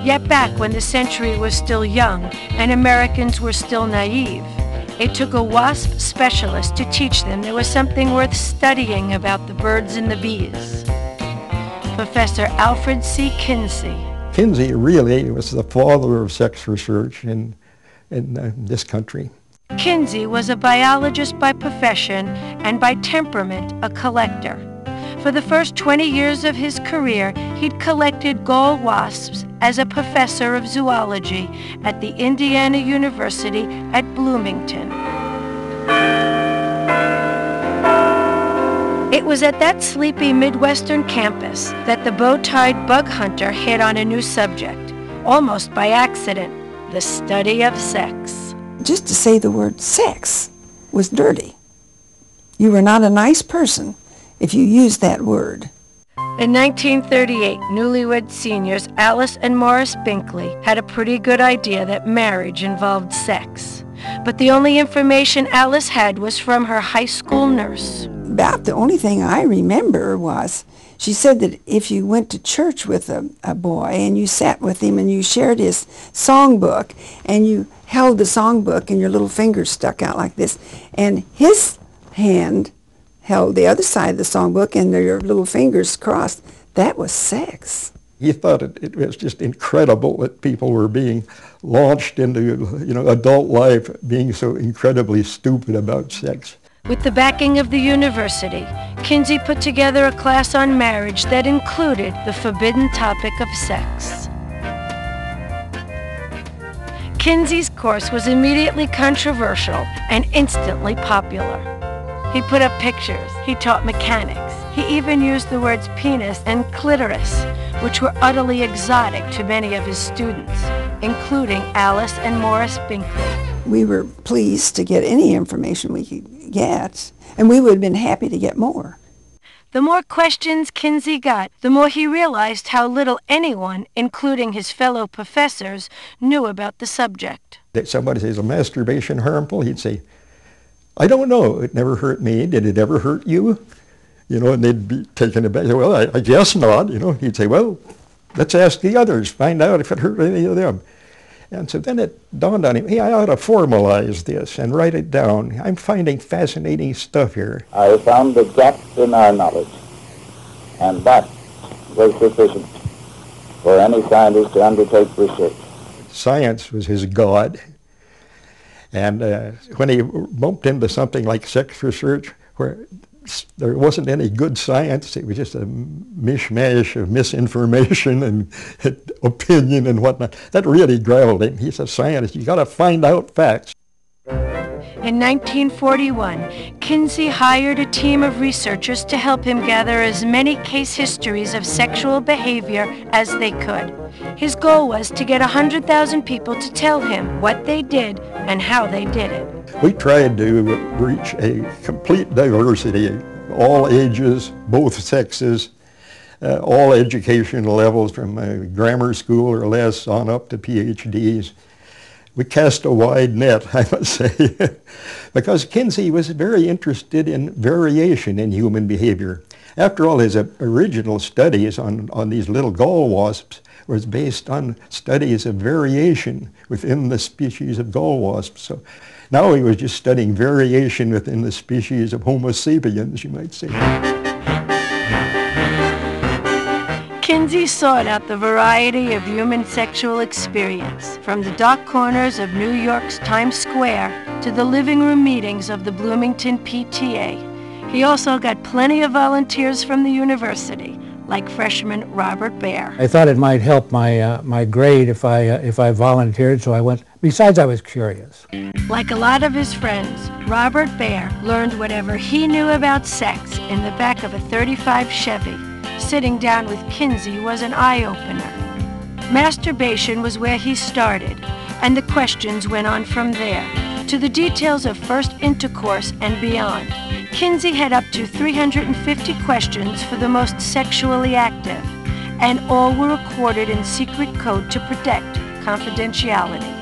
Yet back when the century was still young and Americans were still naive, it took a wasp specialist to teach them there was something worth studying about the birds and the bees. Professor Alfred C. Kinsey. Kinsey really was the father of sex research in this country. Kinsey was a biologist by profession and by temperament a collector. For the first 20 years of his career, he'd collected gall wasps as a professor of zoology at the Indiana University at Bloomington. It was at that sleepy Midwestern campus that the bow-tied bug hunter hit on a new subject, almost by accident, the study of sex. Just to say the word sex was dirty. You were not a nice person if you used that word. In 1938, newlywed seniors Alice and Morris Binkley had a pretty good idea that marriage involved sex. But the only information Alice had was from her high school nurse. About the only thing I remember was she said that if you went to church with a boy and you sat with him and you shared his songbook and you held the songbook and your little fingers stuck out like this and his hand held the other side of the songbook and your little fingers crossed, that was sex. He thought it was just incredible that people were being launched into, adult life, being so incredibly stupid about sex. With the backing of the university, Kinsey put together a class on marriage that included the forbidden topic of sex. Kinsey's course was immediately controversial and instantly popular. He put up pictures, he taught mechanics, he even used the words penis and clitoris, which were utterly exotic to many of his students, including Alice and Morris Binkley. We were pleased to get any information we could get, and we would have been happy to get more. The more questions Kinsey got, the more he realized how little anyone, including his fellow professors, knew about the subject. If somebody says, "Is masturbation harmful?" He'd say, "I don't know. It never hurt me. Did it ever hurt you?" And they'd be taken aback. "Well, I guess not." He'd say, "Well, let's ask the others, find out if it hurt any of them." And so then it dawned on him, hey, I ought to formalize this and write it down. I'm finding fascinating stuff here. I found a gap in our knowledge, and that was sufficient for any scientist to undertake research. Science was his god. And when he bumped into something like sex research, where there wasn't any good science, it was just a mishmash of misinformation and opinion and whatnot, that really graveled him. He's a scientist. You got to find out facts. In 1941, Kinsey hired a team of researchers to help him gather as many case histories of sexual behavior as they could. His goal was to get 100,000 people to tell him what they did and how they did it. We tried to reach a complete diversity, all ages, both sexes, all educational levels from grammar school or less on up to PhDs. We cast a wide net, I must say, because Kinsey was very interested in variation in human behavior. After all, his original studies on these little gall wasps was based on studies of variation within the species of gall wasps. So now he was just studying variation within the species of Homo sapiens, you might say. Kinsey sought out the variety of human sexual experience, from the dark corners of New York's Times Square to the living room meetings of the Bloomington PTA. He also got plenty of volunteers from the university, like freshman Robert Baer. I thought it might help my grade if I volunteered, so I went. Besides, I was curious. Like a lot of his friends, Robert Baer learned whatever he knew about sex in the back of a '35 Chevy. Sitting down with Kinsey was an eye-opener. Masturbation was where he started, and the questions went on from there, to the details of first intercourse and beyond. Kinsey had up to 350 questions for the most sexually active, and all were recorded in secret code to protect confidentiality.